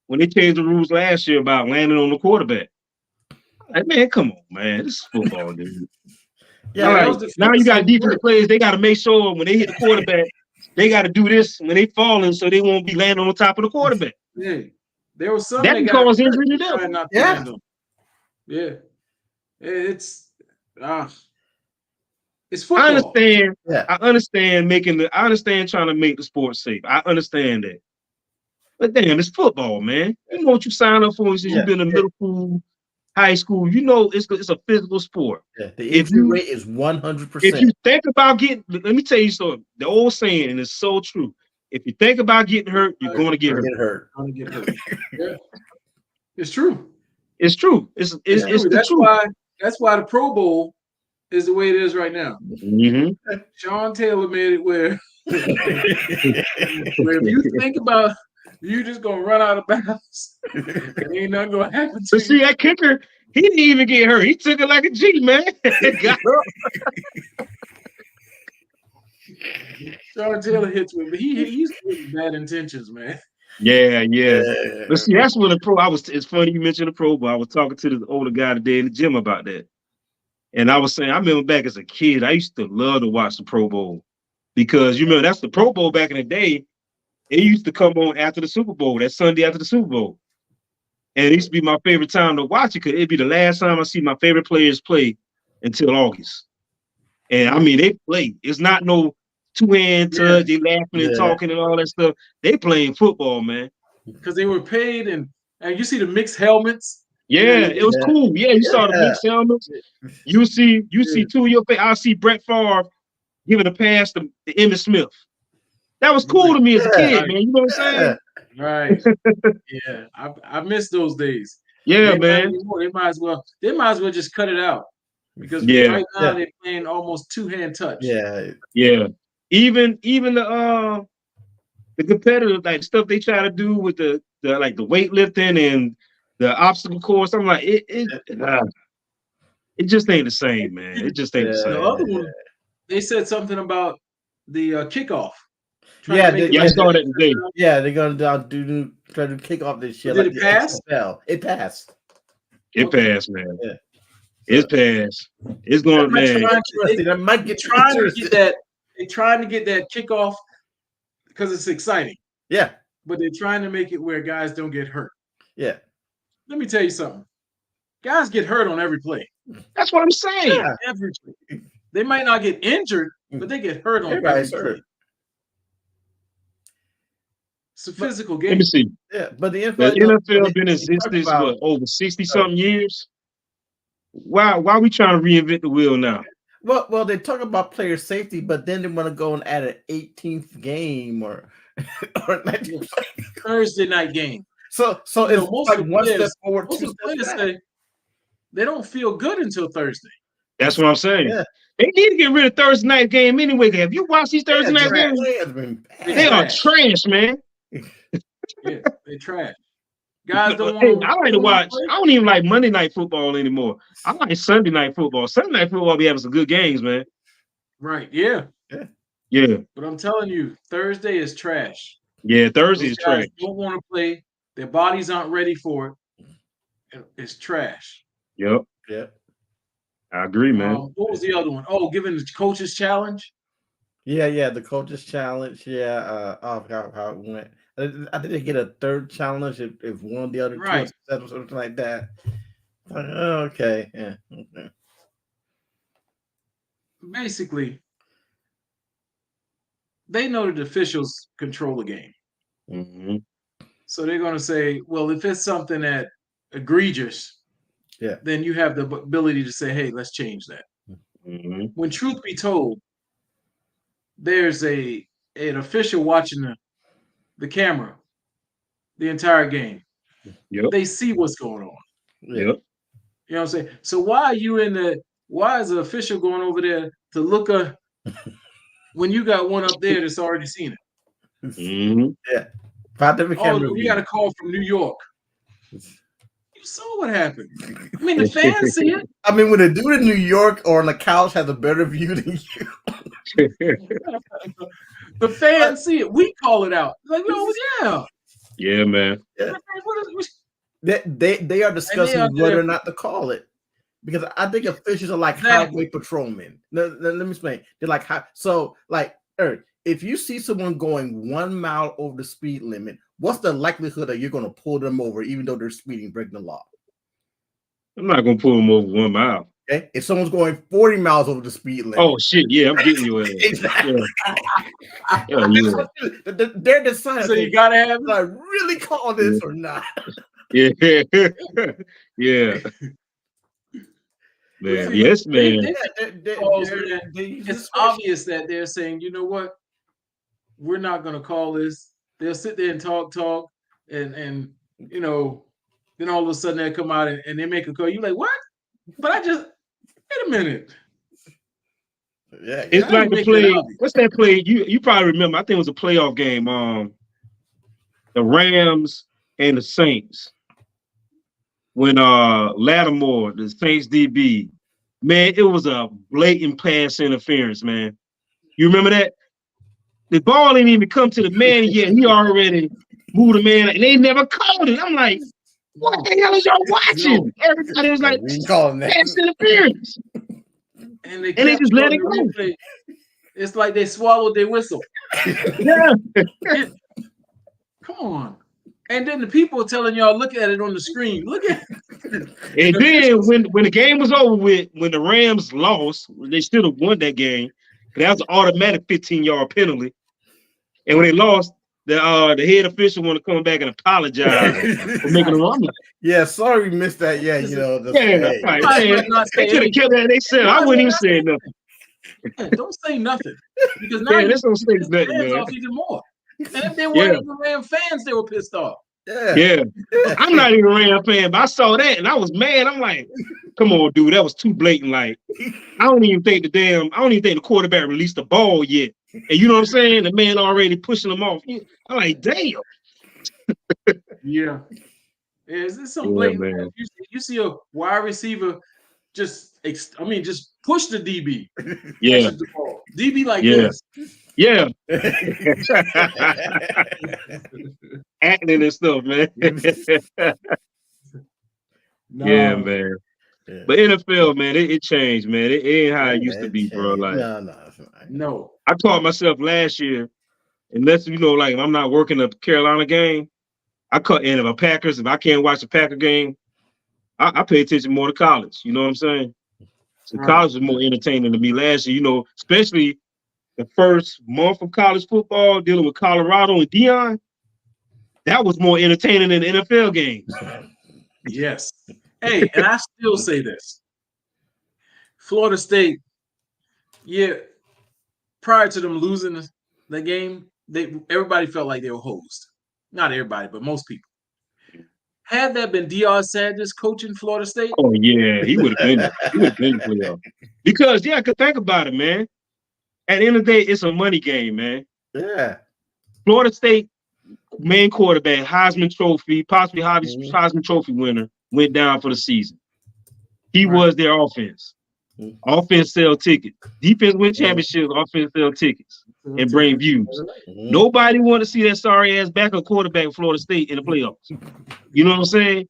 when they changed the rules last year about landing on the quarterback. Like, man, come on, man, this is football, dude. Yeah, now you got defensive players. They got to make sure when they hit the quarterback, they got to do this when they falling, so they won't be landing on top of the quarterback. Yeah, there was some that can cause injury to them. Yeah, it's football. I understand. Yeah. I understand trying to make the sport safe. I understand that. But damn, it's football, man. You know what you sign up for since you've been in middle school, high school. You know it's a physical sport. Yeah, the injury rate is 100%. If you think about let me tell you something. The old saying, and it's so true. If you think about getting hurt, you're going to get hurt. Yeah. It's true. It's true. It's that's truth. That's why the Pro Bowl is the way it is right now. Mm-hmm. Sean Taylor made it where if you think about you just gonna run out of bounds, ain't nothing gonna happen to you. See that kicker, he didn't even get hurt. He took it like a G, man. Got up. Sean Taylor hits with, but he's with bad intentions, man. Yeah. But see, that's when it's funny you mentioned the Pro Bowl. I was talking to the older guy today in the gym about that. And I was saying, I remember back as a kid, I used to love to watch the Pro Bowl. Because you remember that's the Pro Bowl back in the day. It used to come on after the Super Bowl, that Sunday after the Super Bowl. And it used to be my favorite time to watch it because it'd be the last time I see my favorite players play until August. And I mean, they play. It's not no two-hand touch, they laughing and talking and all that stuff. They playing football, man. Because they were paid, and you see the mixed helmets. Yeah, it was cool. Yeah, you saw the mixed helmets. You see two of your face. I see Brett Favre giving a pass to Emmitt Smith. That was cool to me as a kid, man. You know what I'm saying? Right. Yeah, I miss those days. Yeah, man. They might as well just cut it out because right now they're playing almost two-hand touch. Yeah. Even the competitive like stuff they try to do with the weightlifting and the obstacle course. I'm like it just ain't the same, man. It just ain't the same. The other one, they said something about the kickoff Yeah, to make Yeah, I saw that today. Yeah, they're gonna try to kick off this shit. Did like it pass? XFL. It passed. It Okay. passed, man. Yeah. It's passed. It's going, man. That might get trying to get that. They're trying to get that kickoff because it's exciting. Yeah. But they're trying to make it where guys don't get hurt. Yeah. Let me tell you something. Guys get hurt on every play. That's what I'm saying. Yeah. Every play. They might not get injured, but they get hurt on Everybody's every play. hurt. It's a physical Let game. me see. Yeah, but the The NFL, NFL been in existence for over 60-something years. Why we trying to reinvent the wheel now? Well, they talk about player safety, but then they want to go and add an 18th game or 19th. Thursday night game. So it's most like of the one players- step forward, Most two of the steps players back. say they don't feel good until Thursday. That's what I'm saying. Yeah. They need to get rid of Thursday night game anyway. Have you watched these Thursday night trash. games? Players been bad. They are trash, man. Yeah, they trash. Guys don't Hey, want I like to watch. I don't even like Monday night football anymore. I like Sunday night football. Sunday night football be having some good games, man. Right, yeah. Yeah, But I'm telling you, Thursday is trash. yeah. Thursday Those is guys trash. don't want to play. Their bodies aren't ready for it. It's trash. Yep, Yeah. I agree, man. What was the other one? Oh, giving the coaches challenge. Yeah, the coaches challenge. Yeah, I forgot how it went. I think they get a third challenge if one of the other Right. two or something like that. Okay, yeah. Okay. Basically, they know that the officials control the game. Mhm. So they're going to say, well, if it's something that egregious, Yeah. then you have the ability to say, hey, let's change that. Mhm. When truth be told, there's an official watching the camera the entire game. Yep. They see what's going on. Yeah. Yep. You know what I'm saying? So why is the official going over there to look when you got one up there that's already seen it? Mhm. Yeah. 5 different Oh, camera we got a call from New York. You saw what happened. I mean, the fans see it. I mean, when a dude in New York or on the couch has a better view than you. The fans see it. We call it out. Like, no, yeah. Yeah, man. They are discussing out whether there- or not to call it. Because I think officials are like Exactly. highway patrolmen. Let me explain. They're like, Eric, if you see someone going 1 mile over the speed limit, what's the likelihood that you're going to pull them over even though they're speeding, breaking the law? I'm not gonna pull them over 1 mile. Okay, if someone's going 40 miles over the speed limit, Oh shit! Yeah, I'm getting you. exactly. Yeah. They're deciding. So you gotta have do I really call this or not? Yeah. Yeah. Man. Yes, man. It's obvious that they're saying, you know what? We're not going to call this. They'll sit there and talk, and you know, then all of a sudden they come out and they make a call. You're like, what? But wait a minute. Yeah, It's like the play. What's that play? You probably remember. I think it was a playoff game. The Rams and the Saints. When Lattimore, the Saints DB, man, it was a blatant pass interference, man. You remember that? The ball didn't even come to the man yet. He already moved the man, and they never called it. I'm like, what the hell is y'all watching? Everybody was like, pass interference. And they just let it go. It's like they swallowed their whistle. Yeah. Come on. And then the people are telling y'all, look at it on the screen. Look at it. And then when the game was over with, when the Rams lost, they should have won that game. That was an automatic 15-yard penalty. And when they lost, the head official want to come back and apologize for making a run. Yeah, sorry we missed that. Yeah, you know. They could have kept that. They said I wouldn't even say nothing. Yeah, don't say nothing. Because now this don't say nothing, fans man. off even more. And if they weren't even Ram fans, they were pissed off. Yeah. I'm not even a Ram fan, but I saw that and I was mad. I'm like, come on, dude, that was too blatant. Like, I don't even think the quarterback released the ball yet. And you know what I'm saying? The man already pushing them off. I'm like, damn. Yeah. It's some blatant. Man. You see a wide receiver just push the DB. Yeah. The ball. DB like this. Yeah. Acting and stuff, man. No. Yeah, man. Yeah. But NFL, man, it changed, man. It ain't how it Yeah, used to be, bro. changed. Like No. I taught myself last year, unless like if I'm not working a Carolina game, and if I can't watch the Packer game, I pay attention more to college. You know what I'm saying? So Right. college was more entertaining to me last year, especially the first month of college football, dealing with Colorado and Deion. That was more entertaining than the NFL games. Yes. Hey, and I still say this. Florida State, prior to them losing the game, everybody felt like they were hosed. Not everybody, but most people. Had that been Deion Sanders coaching Florida State? Oh yeah, he would have been. He would have been the playoff. Because could think about it, man. At the end of the day, it's a money game, man. Yeah. Florida State main quarterback, Heisman Trophy, possibly Heisman Trophy winner, went down for the season. He was their offense. Offense sell tickets. Defense win championships. Offense sell tickets and bring views. Nobody want to see that sorry ass backup quarterback Florida State in the playoffs. You know what I'm saying?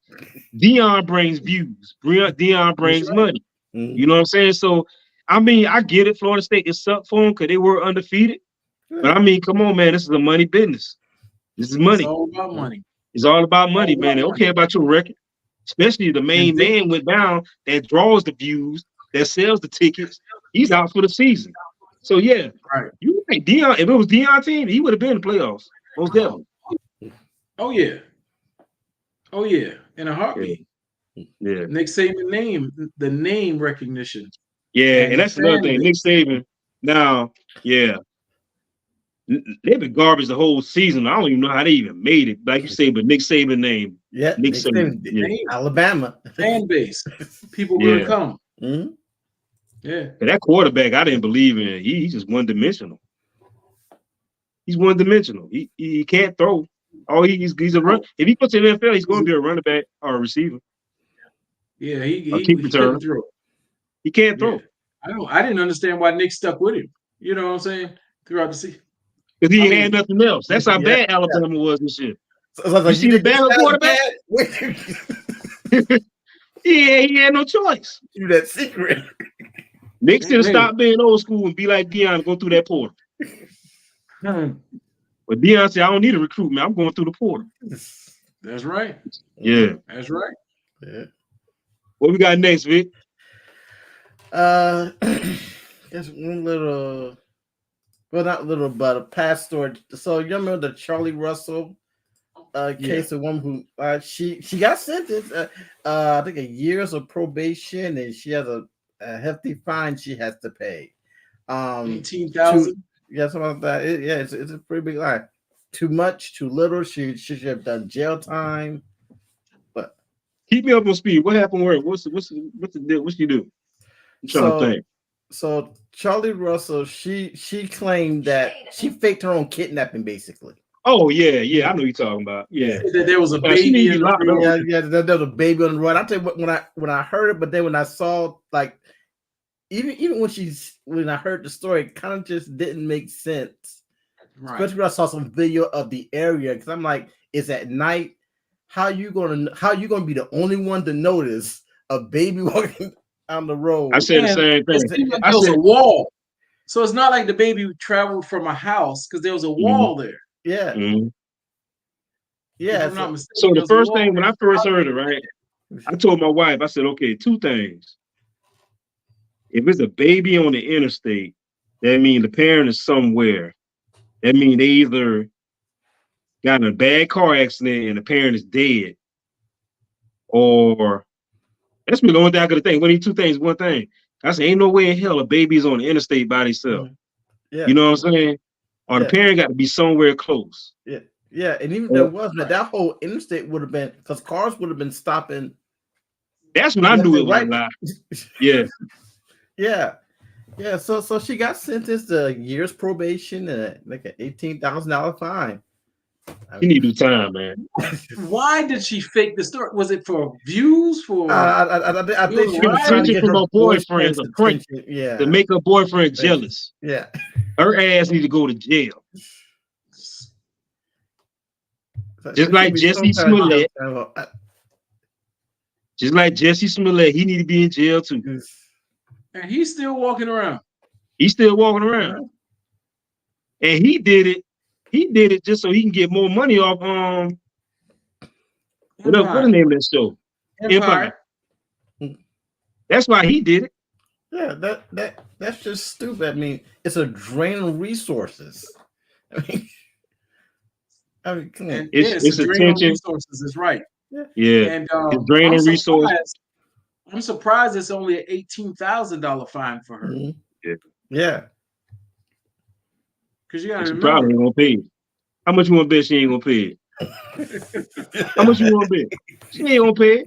Deion brings views. Deion brings money. You know what I'm saying? So, I mean, I get it. Florida State is sucked for them because they were undefeated. But I mean, come on, man. This is a money business. This is money. It's all about money. It's all about money, man. They don't care about your record. Especially the main man went down that draws the views, that sells the tickets. He's out for the season. So yeah, right. You think Deion? If it was Deion's team, he would have been in the playoffs. Most definitely. Oh yeah. Oh yeah. In a heartbeat. Yeah. Nick Saban the name recognition. Yeah, and that's another thing. Nick Saban. Now, yeah. They've been garbage the whole season. I don't even know how they even made it. Like you say, but Nick Saban name. Yeah, Nick Saban. Alabama. Fan base. People gonna come. Mm-hmm. Yeah. And that quarterback, I didn't believe in. He's just one-dimensional. He's one-dimensional. He can't throw. He's a run. If he puts in the NFL, he's going to be a running back or a receiver. Yeah, he can't throw. He can't throw. I didn't understand why Nick stuck with him. You know what I'm saying? Throughout the season. Because he had nothing else. That's how bad Alabama was this year. So like, you see the bad quarterback? Yeah, he had no choice. Do that secret. Nick should have stopped being old school and be like Deion and go through that portal. But Deion said, I don't need a recruitment. I'm going through the portal. That's right. Yeah. That's right. Yeah. What we got next, Vic? Just one little, well, not little, but a past story. So you remember the Charlie Russell case of one who she got sentenced I think a years of probation, and she has a hefty fine she has to pay. 18,000. Yeah, something like that. It's a pretty big lie. Too much, too little. She should have done jail time. But keep me up on speed. What happened? Where? What's the deal? What she do? I'm trying to think. So Charlie Russell, she claimed that she faked her own kidnapping, basically. Oh yeah, I know you're talking about. Yeah, there was a baby. There was a baby on the run. I tell you what, when I heard it, but then when I saw like even when I heard the story, it kind of just didn't make sense. Right. Especially when I saw some video of the area, because I'm like, it's at night. How you gonna be the only one to notice a baby walking on the road? I said the same thing. There was a wall, so it's not like the baby traveled from a house because there was a wall there. Yeah. Mm-hmm. Yeah. So the first thing when I first heard it, right, I told my wife, I said, okay, two things. If it's a baby on the interstate, that means the parent is somewhere. That means they either got in a bad car accident and the parent is dead, or that's me the only thing I could think. One of these two things, one thing. I said, ain't no way in hell a baby's on the interstate by themselves. Yeah. You know what I'm saying? Or the parent got to be somewhere close. Yeah. Yeah. And even if there was, that whole interstate would have been, because cars would have been stopping. That's when I knew it was a lie. Yeah. Yeah. Yeah. So she got sentenced to a year's probation and like an $18,000 fine. You need to do time, man. Why did she fake the story? Was it for views? For I think she was attention from her boyfriend, to make her boyfriend jealous. Yeah. Her ass need to go to jail. Just like Jesse Smollett. Just like Jesse Smollett, he need to be in jail too. And he's still walking around. He's still walking around. And he did it. He did it just so he can get more money off what the name of that show? Empire. That's why he did it. Yeah, that's just stupid. I mean, it's a drain of resources. I mean, come on. It's a drain of resources. Is right. Yeah. And it's drain of resources. I'm surprised it's only an $18,000 fine for her. Mm-hmm. Yeah. Because you gotta remember, probably ain't gonna pay it. How much you want to bet she ain't gonna pay it? How much you want to bet? She ain't gonna pay it.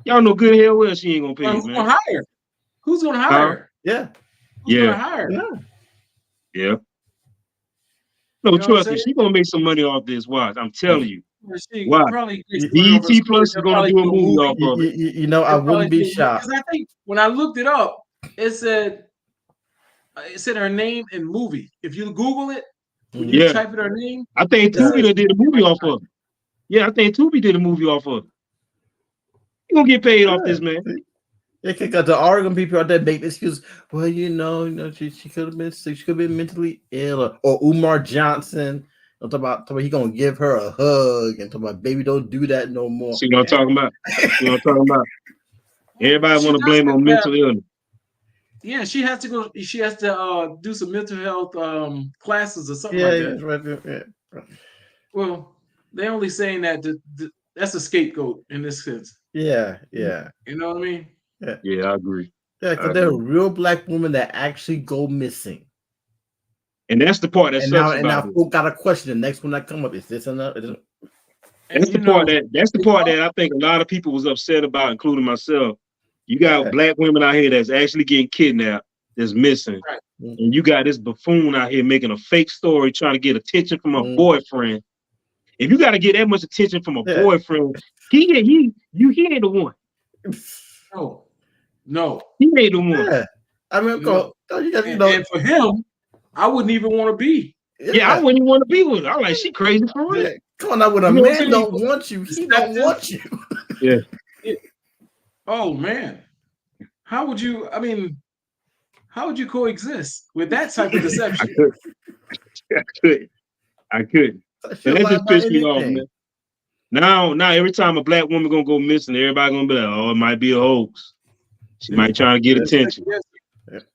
Y'all know good hell well she ain't gonna pay it, who's man. Gonna hire? Who's gonna hire? Yeah. Who's gonna hire? Yeah. No, trust me, she gonna make some money off this. Watch, I'm telling you. Why? BET Plus is gonna do a movie off of it. You know, I wouldn't be shocked. Because I think when I looked it up, it said her name and movie. If you Google it, when you type in her name, I think Tubi did a movie off of it. Yeah, I think Tubi did a movie off of it. You gonna get paid off this, man. Yeah, because the Oregon people out there make the excuse. Well, you know, she could have been sick. She could have been mentally ill. Or Umar Johnson. I'm talking about he gonna give her a hug and talking about, baby, don't do that no more. See what I'm talking about? See what I'm talking about? Everybody want to blame on mental illness. Yeah, she has to go. She has to do some mental health classes or something like that. Right. Well, they're only saying that that's a scapegoat in this sense. Yeah. You know what I mean? Yeah, I agree. Yeah, because there are real black women that actually go missing. And that's the part that sucks now folk got a question. The next one that come up is this enough? That's the part that I think a lot of people was upset about, including myself. You got black women out here that's actually getting kidnapped, that's missing. Right. And you got this buffoon out here making a fake story, trying to get attention from a boyfriend. If you got to get that much attention from a boyfriend, he ain't the one. No. He ain't the one. Yeah. I mean, and for him, I wouldn't even want to be. Yeah, I wouldn't even want to be with her. I'm like, she crazy for real. Yeah. Come on, now when a man don't want you, he don't want you. Yeah. Oh man, how would you coexist with that type of deception? I couldn't. But that just pissed me off, man. Now every time a black woman gonna go missing, everybody gonna be like, oh, it might be a hoax. She might try to get attention.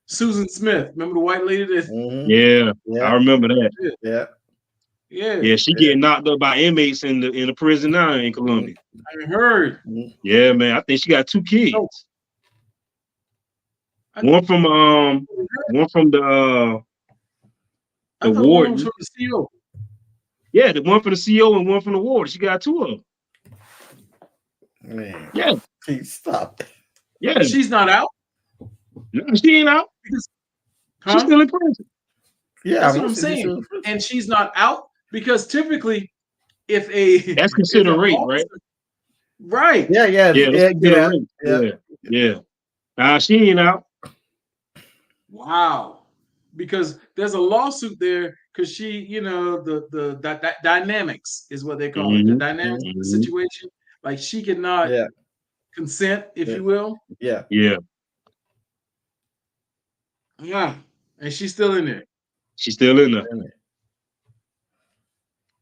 Susan Smith, remember the white lady that? Yeah, I remember that. Yeah, she getting knocked up by inmates in the prison now in Colombia. I heard. Yeah, man. I think she got 2 kids. One from the warden. One from the CO. Yeah, the one from the CO and one from the warden. She got 2 of them. Man. Yeah. Please stop. Yeah. She's not out. No, she ain't out. She's still in prison. Yeah, that's what I'm saying. And she's not out because typically, that's considered rape, right? Right. Yeah. Nah, she ain't out. Wow. Because there's a lawsuit there because she, the dynamics is what they call it. The dynamics of the situation. Like she cannot consent, if you will. Yeah. Yeah. And she's still in there. She's still in there.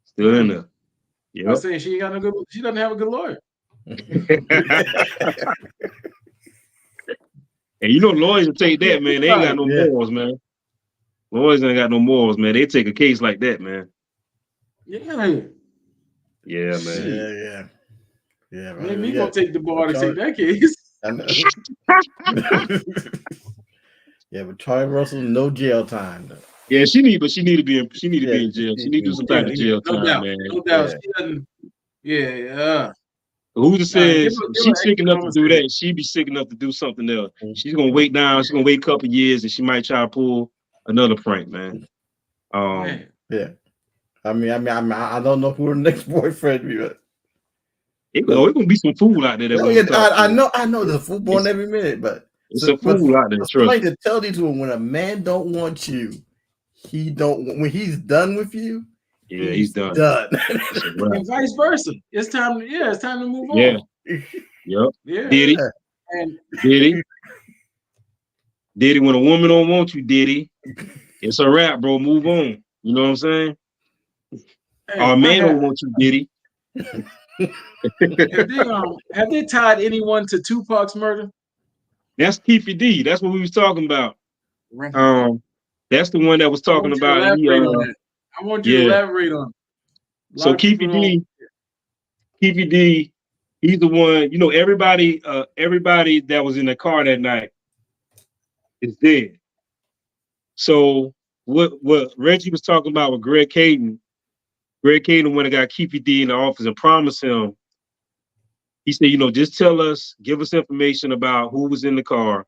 Still in there. Yeah. I'm saying she doesn't have a good lawyer. And lawyers will take that, man. They ain't got no morals, man. Lawyers ain't got no morals, man. They take a case like that, man. Yeah. Yeah, man. Yeah. Man, we gonna take the bar to take that case. I know. Yeah, but Charlie Russell, no jail time though. Yeah, she need to be in jail. She need to do some type of jail time, man. No doubt. She doesn't. Yeah. Who just says she's sick enough to do that? She be sick enough to do something else. She's gonna wait down. She's gonna wait a couple years, and she might try to pull another prank, man. Yeah. I mean, I don't know who her next boyfriend be. It's gonna be some fool out there. I know there's a fool born every minute, but it's a fool out there. I like to tell these women when a man don't want you, he don't when he's done with you. Yeah, he's done. And vice versa. It's time to move Yeah. on. Yep. Yeah. Diddy. And Diddy, when a woman don't want you, Diddy, it's a wrap, bro. Move on. You know what I'm saying? hey, Our man don't want you, Diddy. have they tied anyone to Tupac's murder? That's Keefy D. That's what we was talking about. Right. That's the one that was talking about. I want you to elaborate on it. So Keefy D, he's the one. You know, everybody that was in the car that night is dead. So what Reggie was talking about with Greg Caden went and got Keefy D in the office and promised him. He said, you know, just give us information about who was in the car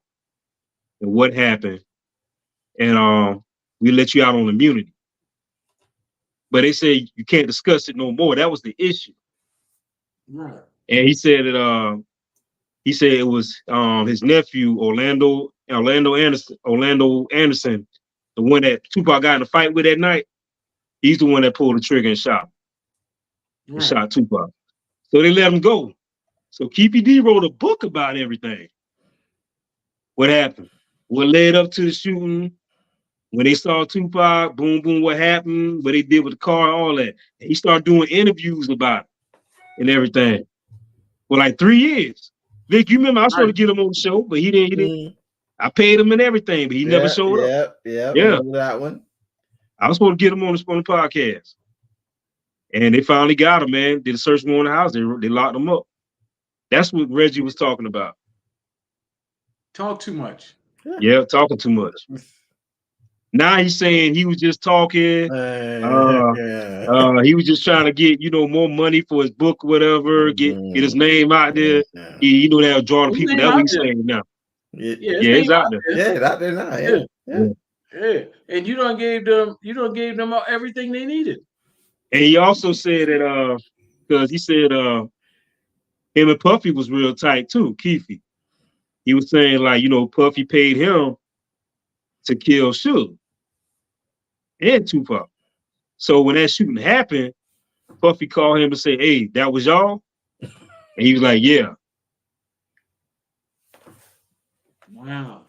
and what happened, and we let you out on immunity. But they said you can't discuss it no more. That was the issue. Right. And he said it was his nephew Orlando Anderson, the one that Tupac got in a fight with that night. He's the one that pulled the trigger and shot Tupac. So they let him go. So Keefy D wrote a book about everything. What happened? What led up to the shooting? When they saw Tupac, boom, boom, what happened? What they did with the car, all that. And he started doing interviews about it and everything for like 3 years. Vic, you remember I was supposed to get him on the show, but he didn't. I paid him and everything, but he never showed up. Yeah. Remember that one? I was supposed to get him on the podcast. And they finally got him, man. Did a search warrant in the house. They locked him up. That's what Reggie was talking about. Talk too much. Yeah, talking too much. Now he's saying he was just talking. He was just trying to get, you know, more money for his book, whatever. Get his name out there. You know, that'll draw the people. That's what he's saying now. Yeah, it's out there. Yeah, it's out there now. Yeah. And you don't gave them everything they needed. And he also said that because he said him and Puffy was real tight too, Keefy. He was saying, like, you know, Puffy paid him to kill Suge and Tupac. So when that shooting happened, Puffy called him and said, hey, that was y'all? And he was like, yeah. Wow.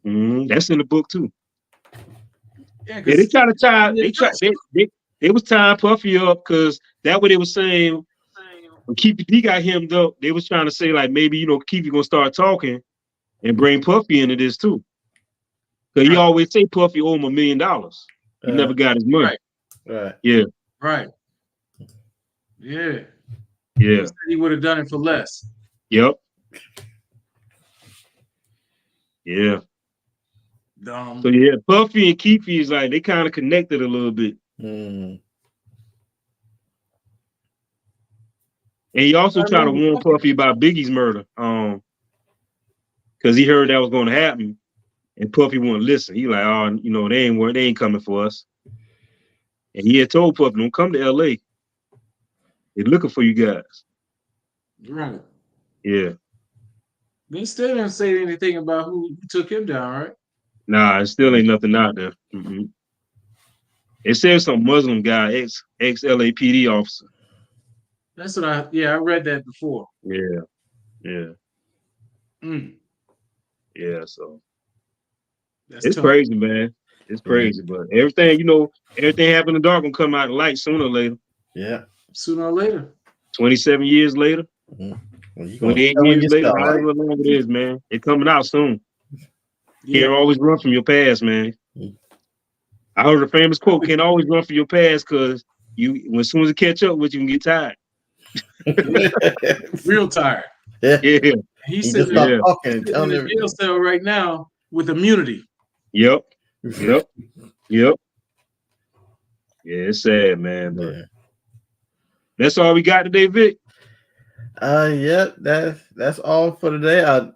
That's in the book too. Yeah, they try to tie. They was tying Puffy up because that what they was saying. When Keefy D got hemmed up, they was trying to say like maybe, you know, Keefy gonna start talking and bring Puffy into this too. Because he always say Puffy owe him $1 million. He never got his money. Right. Yeah. Right. Yeah. Yeah. He said he would have done it for less. Yep. Yeah. So yeah, Puffy and Keefy is like they kind of connected a little bit. And he also tried to warn Puffy about Biggie's murder, because he heard that was going to happen, and Puffy wouldn't listen. He like, oh, you know, they ain't coming for us. And he had told Puffy, don't come to LA. They're looking for you guys. Right. Yeah. They still didn't say anything about who took him down, right? Nah, it still ain't nothing out there. It says some Muslim guy, ex LAPD officer. That's what I read that before. Yeah. Yeah. So that's it's tough. crazy, man. It's crazy, but everything happened in the dark gonna come out in light sooner or later. Yeah. Sooner or later. 27 years later. 28 years later, however long it is, man. It's coming out soon. You can't always run from your past, man. I heard a famous quote, can't always run from your past because as soon as it catch up with you, can get tired. Real tired. Yeah. He's sitting there in the jail cell right now with immunity. Yep. Yeah, it's sad, man. But that's all we got today, Vic. That's all for today. A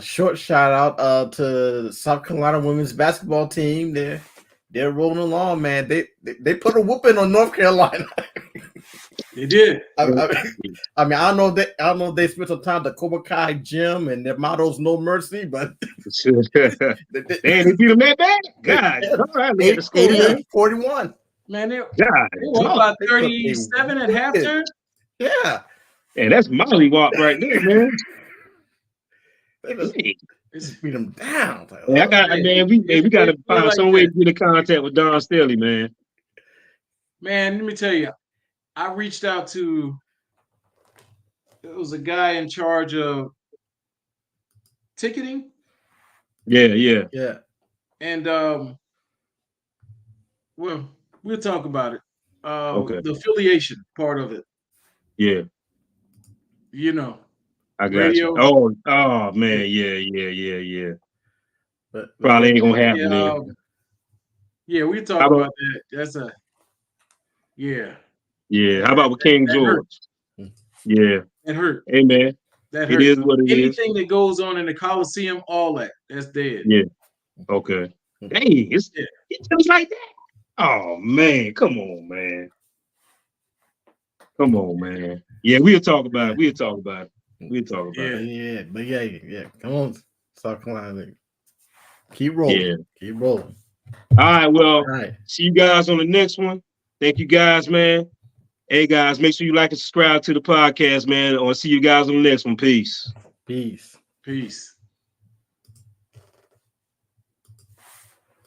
short shout out to the South Carolina women's basketball team. They're rolling along, man. They put a whooping on North Carolina. They did. I mean, I don't know if they spent some time at the Cobra Kai gym and their motto's no mercy, but Damn, they beat them that bad? God, all right, look at the score there. 41. Man, they God, were up by They put a 37 at halftime. Yeah. and that's Molly Wop right there, man. They just beat them down. Like, Man, we got to find like some way that. to get in contact with Don Staley, man. Man, let me tell you, I reached out to. It was a guy in charge of ticketing. Yeah. And well, we'll talk about it. Okay. The affiliation part of it. Yeah. You know. I got radio. you. Oh man, yeah. But Probably ain't gonna happen. Yeah, we'll talk about that. That's a Yeah. How about with King George? Hurt. Yeah. That hurt. Hey man. That hurt. It is what it is. Anything that goes on in the Coliseum, all that's dead. Yeah. Okay. Hey, it's just like that. Oh man, come on, man. Yeah, we'll talk about it. Yeah. But yeah. Come on, South Carolina. Keep rolling. Yeah. Keep rolling. All right. Well, All right. See you guys on the next one. Thank you guys, man. Hey guys, make sure you like and subscribe to the podcast, man. Or see you guys on the next one. Peace. Peace.